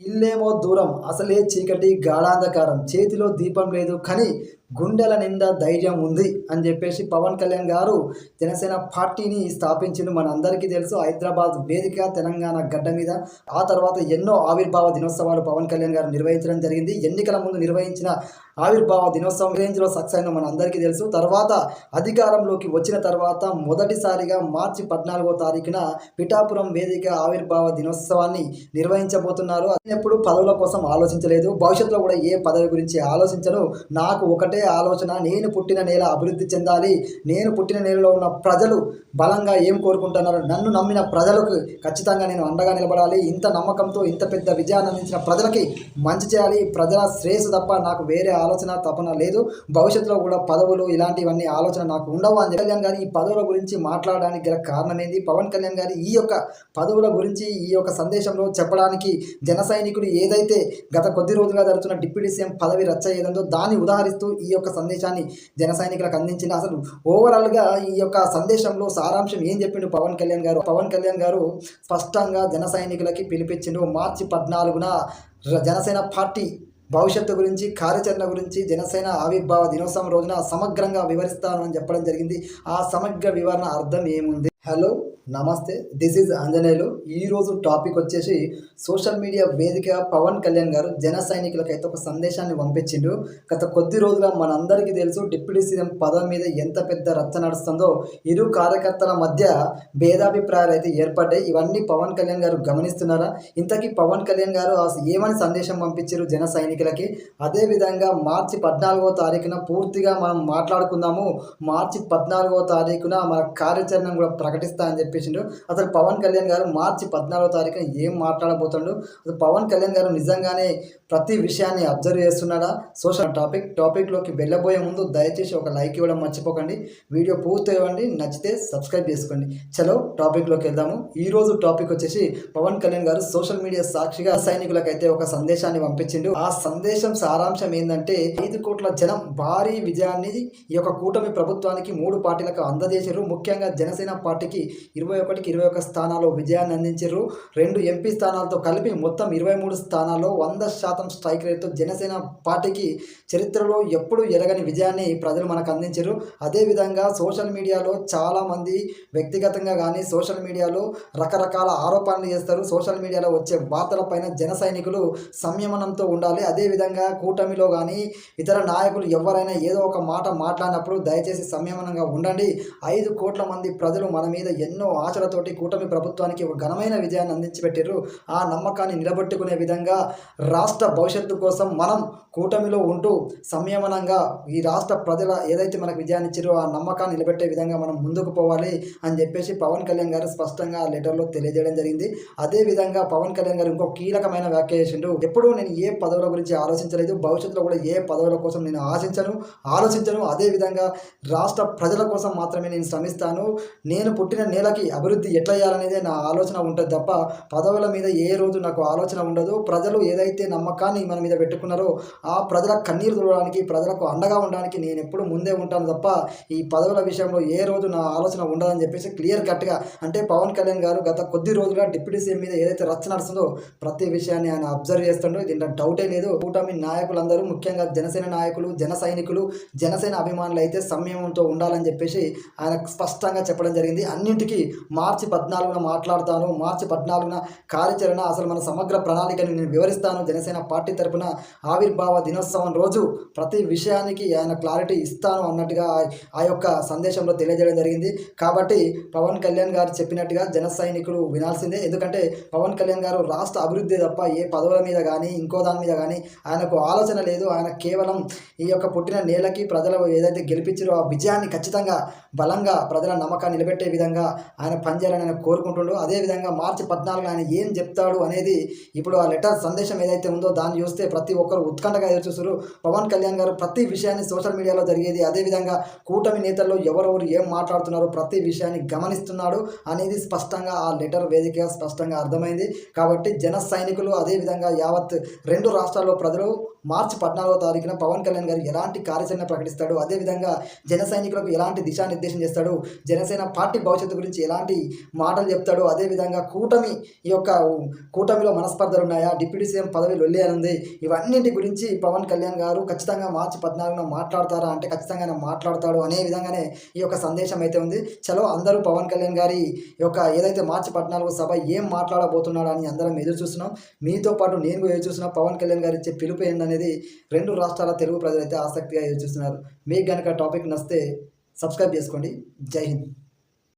ఇల్లేమో దూరం అసలే చీకటి గాఢాంధకారం చేతిలో దీపం లేదు కానీ గుండెల నిండా ధైర్యం ఉంది అని చెప్పేసి పవన్ కళ్యాణ్ గారు జనసేన పార్టీని స్థాపించింది. మనందరికీ తెలుసు హైదరాబాద్ వేదిక తెలంగాణ గడ్డ మీద. ఆ తర్వాత ఎన్నో ఆవిర్భావ దినోత్సవాలు పవన్ కళ్యాణ్ గారు నిర్వహించడం జరిగింది. ఎన్నికల ముందు నిర్వహించిన ఆవిర్భావ దినోత్సవం రేంజ్లో సక్సెస్ అయిందో మన అందరికీ తెలుసు. తర్వాత అధికారంలోకి వచ్చిన తర్వాత మొదటిసారిగా మార్చి 14వ తారీఖున పిఠాపురం వేదిక ఆవిర్భావ దినోత్సవాన్ని నిర్వహించబోతున్నారు. ఎప్పుడు పదవుల కోసం ఆలోచించలేదు, భవిష్యత్తులో కూడా ఏ పదవి గురించి ఆలోచించను. నాకు ఒకటే ఆలోచన, నేను పుట్టిన నేల అభివృద్ధి చెందాలి, నేను పుట్టిన నేలలో ఉన్న ప్రజలు బలంగా ఏం కోరుకుంటున్నారు, నన్ను నమ్మిన ప్రజలకు ఖచ్చితంగా నేను అండగా నిలబడాలి, ఇంత నమ్మకంతో ఇంత పెద్ద విజయాన్ని అందించిన ప్రజలకి మంచి చేయాలి, ప్రజల శ్రేయస్సు తప్ప నాకు వేరే ఆలోచన తపన లేదు, భవిష్యత్తులో కూడా పదవులు ఇలాంటివన్నీ ఆలోచన నాకు ఉండవు అని కళ్యాణ్ గారు ఈ పదవుల గురించి మాట్లాడడానికి గల కారణం ఏంది, పవన్ కళ్యాణ్ గారు ఈ యొక్క పదవుల గురించి ఈ యొక్క సందేశంలో చెప్పడానికి జన సైనికులు ఏదైతే గత కొద్ది రోజులుగా జరుగుతున్న డిప్యూటీ సీఎం పదవి రచ్చ ఏదందో దాన్ని ఉదాహరిస్తూ ఈ యొక్క సందేశాన్ని జన సైనికులకు అందించిన అసలు ఓవరాల్గా ఈ యొక్క సందేశంలో సారాంశం ఏం చెప్పిండు పవన్ కళ్యాణ్ గారు. పవన్ కళ్యాణ్ గారు స్పష్టంగా జన సైనికులకి పిలిపించిండు. మార్చి 14న జనసేన పార్టీ భవిష్యత్తు గురించి, కార్యాచరణ గురించి జనసేన ఆవిర్భావ దినోత్సవం రోజున సమగ్రంగా వివరిస్తాను అని చెప్పడం జరిగింది. ఆ సమగ్ర వివరణ అర్థం ఏముంది? హలో నమస్తే, దిస్ ఈజ్ ఆంజనేయులు. ఈరోజు టాపిక్ వచ్చేసి సోషల్ మీడియా వేదిక పవన్ కళ్యాణ్ గారు జన సైనికులకైతే ఒక సందేశాన్ని పంపించిండు. గత కొద్ది రోజులుగా మనందరికీ తెలుసు డిప్యూటీ సీఎం పదవి మీద ఎంత పెద్ద రచ్చ నడుస్తుందో, ఇరు కార్యకర్తల మధ్య భేదాభిప్రాయాలు అయితే ఏర్పడ్డాయి. ఇవన్నీ పవన్ కళ్యాణ్ గారు గమనిస్తున్నారా? ఇంతకీ పవన్ కళ్యాణ్ గారు ఏమని సందేశం పంపించారు జన సైనికులకి? అదేవిధంగా మార్చి 14వ తారీఖున పూర్తిగా మనం మాట్లాడుకుందాము. మార్చి 14వ తారీఖున మన కార్యాచరణ కూడా ప్రకటిస్తా అని చెప్పేసిండు. అసలు పవన్ కళ్యాణ్ గారు మార్చి 14వ తారీఖున ఏం మాట్లాడబోతుండు? అసలు పవన్ కళ్యాణ్ గారు నిజంగానే ప్రతి విషయాన్ని అబ్జర్వ్ చేస్తున్నాడా? సోషల్ టాపిక్లోకి వెళ్ళబోయే ముందు దయచేసి ఒక లైక్ ఇవ్వడం మర్చిపోకండి. వీడియో పూర్తి ఇవ్వండి, నచ్చితే సబ్స్క్రైబ్ చేసుకోండి. చలో టాపిక్లోకి వెళ్దాము. ఈరోజు టాపిక్ వచ్చేసి పవన్ కళ్యాణ్ గారు సోషల్ మీడియా సాక్షిగా సైనికులకైతే ఒక సందేశాన్ని పంపించిండు. ఆ సందేశం సారాంశం ఏంటంటే 5 కోట్ల జనం భారీ విజయాన్ని ఈ యొక్క కూటమి ప్రభుత్వానికి 3 పార్టీలకు అందజేశారు. ముఖ్యంగా జనసేన పార్టీకి 21కి 21 స్థానాల్లో విజయాన్ని అందించారు. 2 ఎంపీ స్థానాలతో కలిపి మొత్తం 23 స్థానాల్లో 100% స్ట్రైక్ రేట్తో జనసేన పార్టీకి చరిత్రలో ఎప్పుడు ఎరగని విజయాన్ని ప్రజలు మనకు అందించారు. అదేవిధంగా సోషల్ మీడియాలో చాలామంది వ్యక్తిగతంగా కానీ సోషల్ మీడియాలో రకరకాల ఆరోపణలు చేస్తారు. సోషల్ మీడియాలో వచ్చే వార్తలపైన జన సైనికులు సంయమనంతో ఉండాలి. అదేవిధంగా కూటమిలో కానీ ఇతర నాయకులు ఎవరైనా ఏదో ఒక మాట మాట్లాడినప్పుడు దయచేసి సంయమనంగా ఉండండి. 5 కోట్ల మంది ప్రజలు మన మీద ఎన్నో ఆశలతోటి కూటమి ప్రభుత్వానికి ఒక ఘనమైన విజయాన్ని అందించిపెట్టారు. ఆ నమ్మకాన్ని నిలబెట్టుకునే విధంగా రాష్ట్ర భవిష్యత్తు కోసం మనం కూటమిలో ఉంటూ సంయమనంగా ఈ రాష్ట్ర ప్రజల ఏదైతే మనకు విజయాన్ని ఇచ్చారో ఆ నమ్మకాన్ని నిలబెట్టే విధంగా మనం ముందుకు పోవాలి అని చెప్పేసి పవన్ కళ్యాణ్ గారు స్పష్టంగా ఆ లెటర్లో తెలియజేయడం జరిగింది. అదేవిధంగా పవన్ కళ్యాణ్ గారు ఇంకో కీలకమైన వ్యాఖ్య చేసిండు. ఎప్పుడూ నేను ఏ పదవుల గురించి ఆలోచించలేదు, భవిష్యత్తులో కూడా ఏ పదవుల కోసం నేను ఆలోచించను. అదేవిధంగా రాష్ట్ర ప్రజల కోసం మాత్రమే నేను శ్రమిస్తాను. నేను పుట్టిన నేలకి అభివృద్ధి ఎట్లా చేయాలనేదే నా ఆలోచన ఉంటుంది తప్ప పదవుల మీద ఏ రోజు నాకు ఆలోచన ఉండదు. ప్రజలు ఏదైతే నమ్మకాన్ని మన మీద పెట్టుకున్నారో ఆ ప్రజల కన్నీరు తుడవడానికి, ప్రజలకు అండగా ఉండడానికి నేను ఎప్పుడు ముందే ఉంటాను తప్ప ఈ పదవుల విషయంలో ఏ రోజు నా ఆలోచన ఉండదని చెప్పేసి క్లియర్ కట్గా అంటే పవన్ కళ్యాణ్ గారు గత కొద్ది రోజులుగా డిప్యూటీ సీఎం మీద ఏదైతే రచ్చ నడుస్తుందో ప్రతి విషయాన్ని ఆయన అబ్జర్వ్ చేస్తుండో దీంట్లో డౌటే లేదు. కూటమి నాయకులందరూ ముఖ్యంగా జనసేన నాయకులు, జన సైనికులు, జనసేన అభిమానులు అయితే సంయమంతో ఉండాలని చెప్పేసి ఆయన స్పష్టంగా చెప్పడం జరిగింది. అన్నింటికీ మార్చి 14న మాట్లాడతాను, మార్చి 14న కార్యాచరణ అసలు మన సమగ్ర ప్రణాళికని నేను వివరిస్తాను. జనసేన పార్టీ తరఫున ఆవిర్భావ దినోత్సవం రోజు ప్రతి విషయానికి ఆయన క్లారిటీ ఇస్తాను అన్నట్టుగా ఆ యొక్క సందేశంలో తెలియజేయడం జరిగింది. కాబట్టి పవన్ కళ్యాణ్ గారు చెప్పినట్టుగా జన సైనికులు వినాల్సిందే. ఎందుకంటే పవన్ కళ్యాణ్ గారు రాష్ట్ర అభివృద్ధి తప్ప ఏ పదవుల మీద కానీ ఇంకో దాని మీద కానీ ఆయనకు ఆలోచన లేదు. ఆయన కేవలం ఈ యొక్క పుట్టిన నేలకి ప్రజలు ఏదైతే గెలిపించారో ఆ విజయాన్ని ఖచ్చితంగా బలంగా ప్రజల నమ్మకాన్ని నిలబెట్టే విధంగా ఆయన పనిచేయాలని ఆయన కోరుకుంటుండో. అదేవిధంగా మార్చి 14 ఆయన ఏం చెప్తాడు అనేది ఇప్పుడు ఆ లెటర్ సందేశం ఏదైతే ఉందో దాన్ని చూస్తే ప్రతి ఒక్కరు ఉత్కంఠగా ఎదురుచూస్తారు. పవన్ కళ్యాణ్ గారు ప్రతి విషయాన్ని సోషల్ మీడియాలో జరిగేది, అదేవిధంగా కూటమి నేతల్లో ఎవరెవరు ఏం మాట్లాడుతున్నారో ప్రతి విషయాన్ని గమనిస్తున్నాడు అనేది స్పష్టంగా ఆ లెటర్ వేదికగా స్పష్టంగా అర్థమైంది. కాబట్టి జన సైనికులు అదేవిధంగా యావత్ 2 రాష్ట్రాల్లో ప్రజలు మార్చి 14వ తారీఖున పవన్ కళ్యాణ్ గారు ఎలాంటి కార్యాచరణ ప్రకటిస్తాడు, అదేవిధంగా జన సైనికులకు ఎలాంటి దిశానిర్దేశం చేస్తాడు, జనసేన పార్టీ భవిష్యత్తు గురించి ఎలాంటి మాటలు చెప్తాడు, అదేవిధంగా కూటమిలో మనస్పర్ధలు ఉన్నాయా, డిప్యూటీ సీఎం పదవి లొల్లి అని ఉంది, ఇవన్నింటి గురించి పవన్ కళ్యాణ్ గారు ఖచ్చితంగా మార్చి 14న మాట్లాడతారా అంటే ఖచ్చితంగా ఆయన మాట్లాడతాడు అనే విధంగానే ఈ యొక్క సందేశం అయితే ఉంది. చలో అందరూ పవన్ కళ్యాణ్ గారి ఏదైతే మార్చి 14 సభ ఏం మాట్లాడబోతున్నాడు అని అందరం ఎదురు చూస్తున్నాం. మీతో పాటు నేను కూడా ఎదురు చూస్తున్నాం. పవన్ కళ్యాణ్ గారు ఇచ్చే పిలుపు ఏందనేది 2 రాష్ట్రాల తెలుగు ప్రజలైతే ఆసక్తిగా ఎదురు చూస్తున్నారు. మీకు గనక టాపిక్ నచ్చితే సబ్స్క్రైబ్ చేసుకోండి. జై హింద్.